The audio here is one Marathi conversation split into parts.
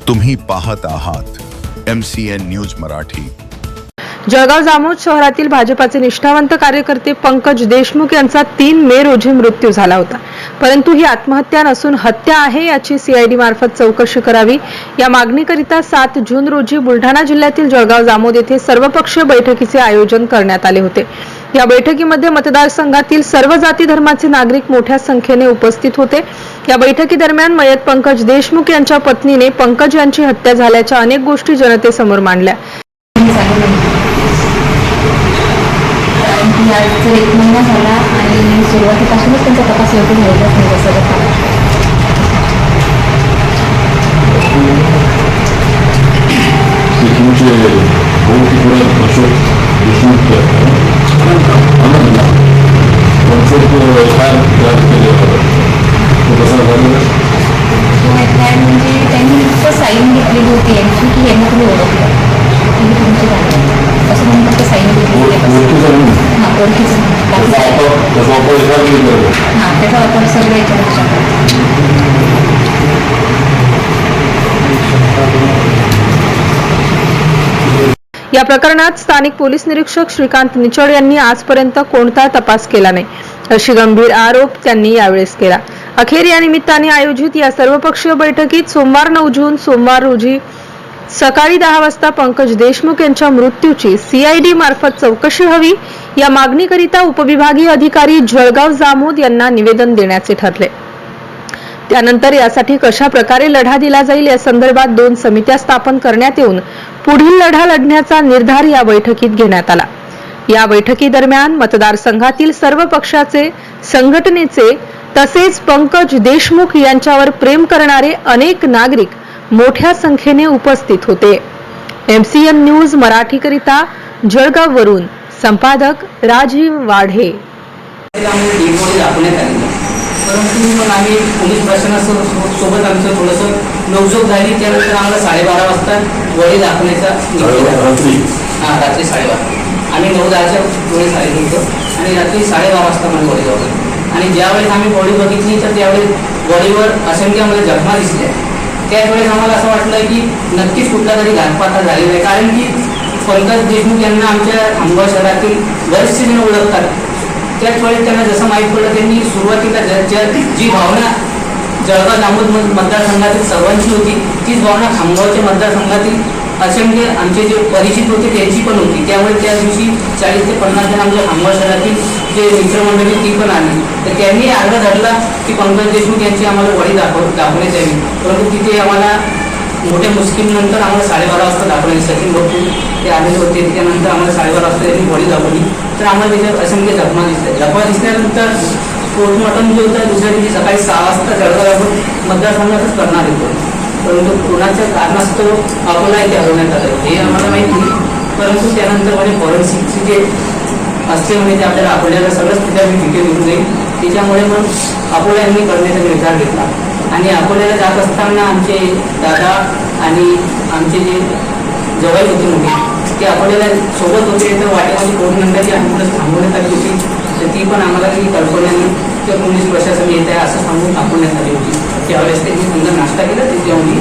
तुम्ही पाहत आहात MCN न्यूज मराठी। जळगाव जामोद शहरातील भाजपाचे निष्ठावंत कार्यकर्ते पंकज देशमुख यांचा 3 मे रोजी मृत्यू झाला होता, परंतु ही आत्महत्या नसून हत्या आहे याची CID मार्फत चौकशी करावी या मागणीकरिता 7 जून रोजी बुलढाणा जिल्ह्यातील जळगाव जामोद येथे सर्वपक्षीय बैठकीचे आयोजन करण्यात आले होते। या बैठकीमध्ये मतदारसंघातील सर्व जाती धर्माचे नागरिक मोठ्या संख्येने उपस्थित होते। या बैठकीदरम्यान मयत पंकज देशमुख यांच्या पत्नीने पंकज यांची हत्या झाल्याच्या अनेक गोष्टी जनतेसमोर मांडल्या। आज 1 महिना झाला आणि सुरुवातीपासूनच त्यांचा तपास योग्य झालेला नाही। म्हणजे त्यांनी फक्त साईन घेतलेली होती यांची की यांना तुम्ही ओळखलं तुम्ही तुमची गाडी असं म्हणून फक्त साईन घेतलेली हां ओळखीचं हां त्याचा वापर सगळं याच्यावर या प्रकरणात स्थानिक पोलीस निरीक्षक श्रीकांत निचड यांनी आजपर्यंत कोणता तपास केला नाही अशी गंभीर आरोप त्यांनी यावेळेस केला। अखेर या निमित्ताने आयोजित या सर्वपक्षीय बैठकीत सोमवार 9 जून सोमवार रोजी सकाळी 10 वाजता पंकज देशमुख यांच्या मृत्यूची CID मार्फत चौकशी हवी या मागणीकरिता उपविभागीय अधिकारी जळगाव जामोद यांना निवेदन देण्याचे ठरले। त्यानंतर यासाठी कशा प्रकारे लढा दिला जाईल या संदर्भात 2 समित्या स्थापन करण्यात येऊन पुढील लढा लढण्याचा निर्धार या बैठकीत घेण्यात आला। या बैठकीदरम्यान मतदारसंघातील सर्व पक्षाचे संघटनेचे तसेच पंकज देशमुख यांच्यावर प्रेम करणारे अनेक नागरिक मोठ्या संख्येने उपस्थित होते। MCN न्यूज मराठीकरिता जळगाववरून संपादक राजीव वाढे। परंतु मग आम्ही पोलीस प्रशासनासोबत आमचं थोडंसं नवजोक झाली। त्यानंतर आम्हाला 12:30 वाजता वडी दाखवण्याचा रात्री 12:30 आम्ही 9:10च्या वेळेस आलेलो होतो आणि रात्री 12:30 वाजता मला वडी दाखवली आणि ज्यावेळेस आम्ही बॉडी बघितली तर त्यावेळेस बॉडीवर असंख्य आम्हाला जखमा दिसल्या। त्यावेळेस आम्हाला असं वाटलं की नक्कीच कुठला तरी घातपात झालेला आहे, कारण की पंकज देशमुख यांना आमच्या खामगाव शहरातील बरेचसे जण ओळखतात। त्याच वेळेस त्यांना जसं माहीत पडलं त्यांनी सुरुवातीला जी भावना जळगाव जामोद मतदारसंघातील सर्वांची होती तीच भावना खामगावच्या मतदारसंघातील असंख्य आमचे जे परिचित होते त्यांची पण होती। त्यामुळे त्या दिवशी 40 ते 50 जण आमच्या खामगाव शहरातील जे मित्रमंडळी ती पण आली, तर त्यांनी आग्रह धरला की पंकज देशमुख यांची आम्हाला वडी दाखवण्यात यावी। परंतु तिथे आम्हाला मोठ्या मुश्किलीनंतर आम्हाला 12:30 वाजता दाखवली। सचिन भाऊ ते आलेले होते, त्यानंतर आम्हाला 12:30 वाजता त्यांनी बॉडी दाखवली तर आम्हाला त्याच्यात असंख्य जखमा दिसल्यानंतर पोस्टमॉर्टम जे होतं दुसऱ्या दिवशी सकाळी 6 वाजता जळगाव मतदारसंघातच करणार होतो, परंतु कोणाच्या कारणास्तव अकोला इथे हलवण्यात आलं हे आम्हाला माहीत नाही। परंतु त्यानंतर म्हणजे फॉरेन्सिकचे जे असते म्हणजे ते आपल्याला अकोल्याला सगळंच तिथे मी डिटेल घेऊन जाईल। त्याच्यामुळे मग अकोला यांनी करण्याचा निर्धार घेतला आणि अकोल्याला जात असताना आमचे दादा आणि आमचे जे जवाई होते मोठे ते अकोल्याला सोबत होते, तर वाटेमध्ये कोविड-19ची ॲम्ब्युलन्स थांबवण्यात आली होती, तर ती पण आम्हाला काही कल्पनेने किंवा पोलीस प्रशासन येत आहे असं सांगून थांबवण्यात आली होती। त्यावेळेस त्यांनी समजा नाश्ता केला, त्याच्यामध्ये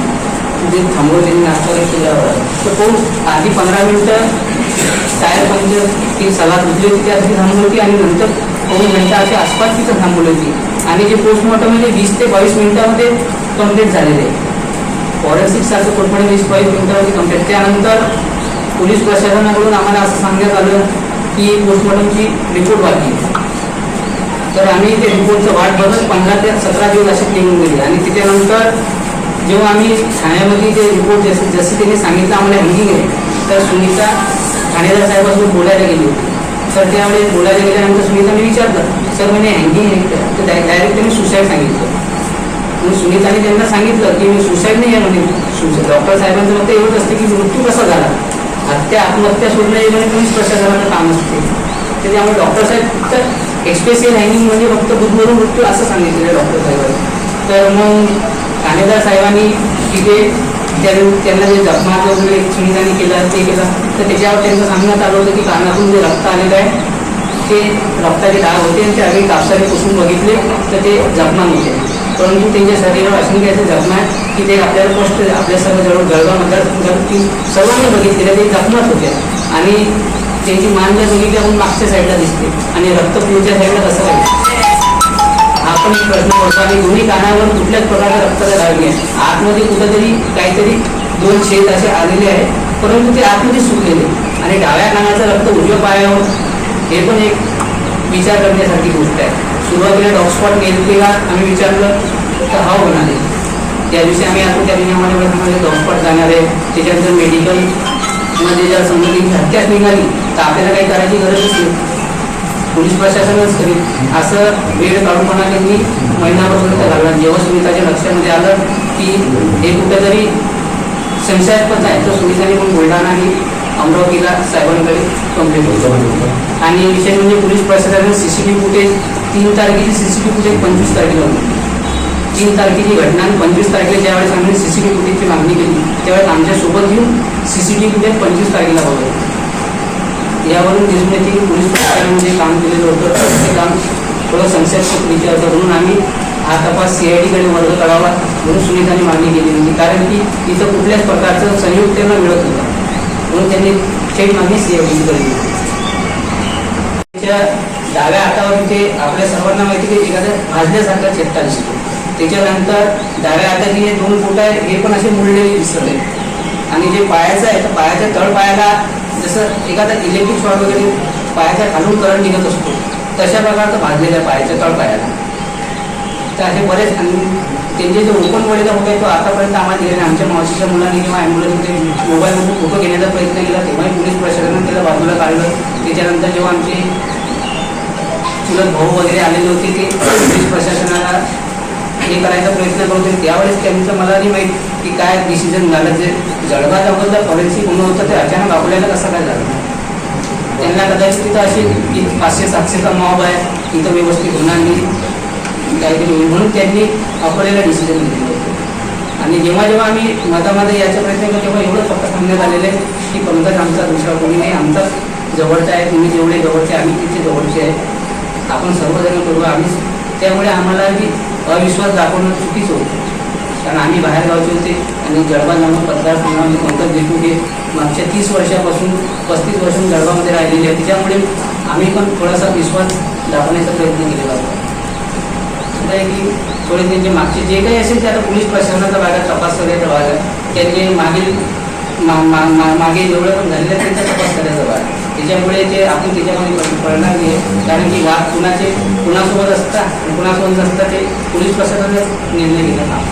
जे थांबवून त्यांनी नाश्ता केल्यावर तर तो आधी 15 मिनिटं टायर पंक्चर ती सलाद उठली होती त्यासाठी थांबवली होती आणि नंतर 2 मिनिटाच्या आसपास तिथं थांबवली होती आणि जे पोस्टमॉर्टम म्हणजे 20 ते 22 मिनिटामध्ये कम्प्लीट झालेले आहे। फॉरेन्सिकसारखं कोटपणे 20-22 मिनिटामध्ये कम्प्लीट। त्यानंतर पोलीस प्रशासनाकडून आम्हाला असं सांगण्यात आलं की पोस्टमॉर्टमची रिपोर्ट बाकी आहे, तर आम्ही ते रिपोर्टचं वाट बघत 15 ते 17 दिवस असे निघून गेले आणि त्याच्यानंतर जेव्हा आम्ही ठाण्यामध्ये ते रिपोर्ट जसे त्यांनी सांगितलं आम्हाला हँगिंग आहे, तर सुनीता ठाणेदार साहेबांसोबत बोलायला गेली होती। तर त्यावेळेस बोलायला गेल्यानंतर सुनीताने विचारलं सर म्हणजे हँगिंग आहे, तर डायरेक्ट त्यांनी सुसाईड सांगितलं। म्हणून सुनीताने त्यांना सांगितलं की मी सुसाईड नाही आहे म्हणजे डॉक्टर साहेबांचं मत एवढंच असते की मृत्यू कसा झाला, हत्या आत्महत्या सोडणं हे म्हणजे पोलीस प्रशासनाचं काम असते। तर त्यामुळे डॉक्टर साहेब फक्त एक्सप्रेसिव्ह हँगिंग म्हणजे फक्त बुधमरून मृत्यू असं सांगितलेलं डॉक्टर साहेबांनी। तर मग ठाणेदार साहेबांनी तिथे त्यांना जे जखमा वगैरे सुनीताने केलं ते केलं, तर त्याच्यावर त्यांचं सांगण्यात आलं होतं की कानातून जे रक्त आलेलं आहे ते रक्ताचे डाग होते आणि ते आम्ही कापसाने पुसून बघितले तर ते जखमा होते। परंतु त्यांच्या शरीरावर असंख्य असे जखमा आहेत की ते आपल्याला स्पष्ट आपल्या सर्व जळगाव मतदारसंघात सर्वांनी बघितलेल्या ते जखमाच होत्या. आणि त्यांची मान जर बघितली आपण मागच्या साईडला दिसते आणि रक्त पुढच्या साईडला कसं आहे हा पण एक प्रश्न पडतो. आणि दोन्ही कानावर कुठल्याच प्रकारचा रक्ताचा डाग नाही. आतमध्ये कुठंतरी काहीतरी 2 छेद असे आलेले आहेत, परंतु ते आतमध्ये सुकलेले. आणि डाव्या कानाचं रक्त उजव्या पायावर हे पण एक विचार करण्यासारखी गोष्ट आहे. सुरुवातीला डॉगस्पॉट गेले का आम्ही विचारलं तर हा म्हणाले. त्या दिवशी आम्ही आता त्या नियमाने डॉगस्पॉट जाणार आहे. त्याच्यानंतर मेडिकलमध्ये जर संबंधित हत्याच निघाली तर आपल्याला काही करायची गरजच नाही, पोलीस प्रशासनच करेल. असं वेळ काढूनपणा त्यांनी महिनाभर घालला. जेव्हा सुनीताच्या लक्षामध्ये आलं की हे कुठेतरी संशयास्पद आहे तर सुनीताने पण बुलढाणा आणि अमरावतीला साहेबांकडे कंप्लेंट होतो. आणि विशेष म्हणजे पोलीस प्रशासनाने CCTV फुटेज 3 तारखेची CCTV फुटेज 25 तारखेला होती. 3 तारखेची घटना आणि 25 तारखेला ज्यावेळेस आम्ही CCTV फुटेजची मागणी केली त्यावेळेस आमच्यासोबत येऊन CCTV फुटेज 25 तारखेला बघतो. यावरून दिसून येते की पोलीस प्रशासनाने जे काम केलेलं होतं ते काम थोडं संशयास्पद रीत्या होतं. म्हणून आम्ही हा तपास CIDकडे वर्ग करावा म्हणून सुनीताने मागणी केली होती. कारण की तिथं कुठल्याच प्रकारचं संयुक्त त्यांना मिळत होतं, म्हणून त्यांनी थेट मागणी CIDकडे केली. त्याच्या डाव्या हातावर तिथे आपल्या सर्वांना माहिती की एखाद्या भाजल्यासारखा चेपटा दिसतो. त्याच्यानंतर डाव्या हाताची जे 2 बोट आहे हे पण असे मुळलेले दिसत आहे. आणि जे पायाचं आहे तर पायाच्या तळपायाला जसं एखादा इलेक्ट्रिक शॉर्ट वगैरे पायाच्या खालून करंट निघत असतो तशा प्रकारचं भाजलेलं आहे पायाच्या तळपायाला. तर असे बरेच. आणि त्यांचे जे ओपन बॉडीचा फोटो आहे तो आतापर्यंत आम्हाला दिलेला आहे. आमच्या मावशीच्या मुलांनी किंवा ॲम्ब्युलन्समध्ये मोबाईलमधून फोटो घेण्याचा प्रयत्न केला तेव्हाही पोलीस प्रशासनाने त्याला बाजूला काढलं. त्याच्यानंतर जेव्हा आमचे चुलत भाऊ वगैरे आलेले होते ते पोलीस प्रशासनाला हे करायचा प्रयत्न करत होते त्यावेळेस त्यांचं मला नाही माहीत की काय डिसिजन झालं. जे जळगाव अगोदर फॉरेन्सिक गुन्हा होतं ते अचानक आपल्याला कसं काय झालं. त्यांना कदाचित तिथं अशी 500-700चा मॉब आहे, तिथं व्यवस्थित होणार नाही काहीतरी होईल म्हणून त्यांनी आपल्याला डिसिजन घेतलं होतं. आणि जेव्हा जेव्हा आम्ही मतामध्ये याचा प्रयत्न केला तेव्हा एवढं फक्त सांगण्यात आलेलं आहे की पंकज आमचा दुसरा कोणी नाही, आमचा जवळचा आहे. तुम्ही जेवढे जवळचे आम्ही तिथे जवळचे आहे, आपण सर्वजण करू. आम्ही त्यामुळे आम्हाला की अविश्वास दाखवणं चुकीचं होतं. कारण आम्ही बाहेर गावचे होते आणि जळगाव जाऊन मतदारसंघामध्ये पंकज देशमुख हे मागच्या 30 वर्षापासून 35 वर्षांनी जळगावमध्ये राहिलेले आहे. त्याच्यामुळे आम्ही पण थोडासा विश्वास दाखवण्याचा प्रयत्न केलेला होता. असं आहे की थोडे त्यांचे मागचे जे काही असेल ते आता पोलीस प्रशासनाचा भागात तपास करायचा भाग आहे. त्यांचे मागील मागे जेवढं पण झालेलं आहे त्यांचा तपास करायचा भाग. त्याच्यामुळे ते आपण त्याच्यामध्ये पडणार नाही. कारण की वाद कुणासोबत असतात आणि कुणासोबत नसतात ते पोलीस प्रशासनाने निर्णय घेतात.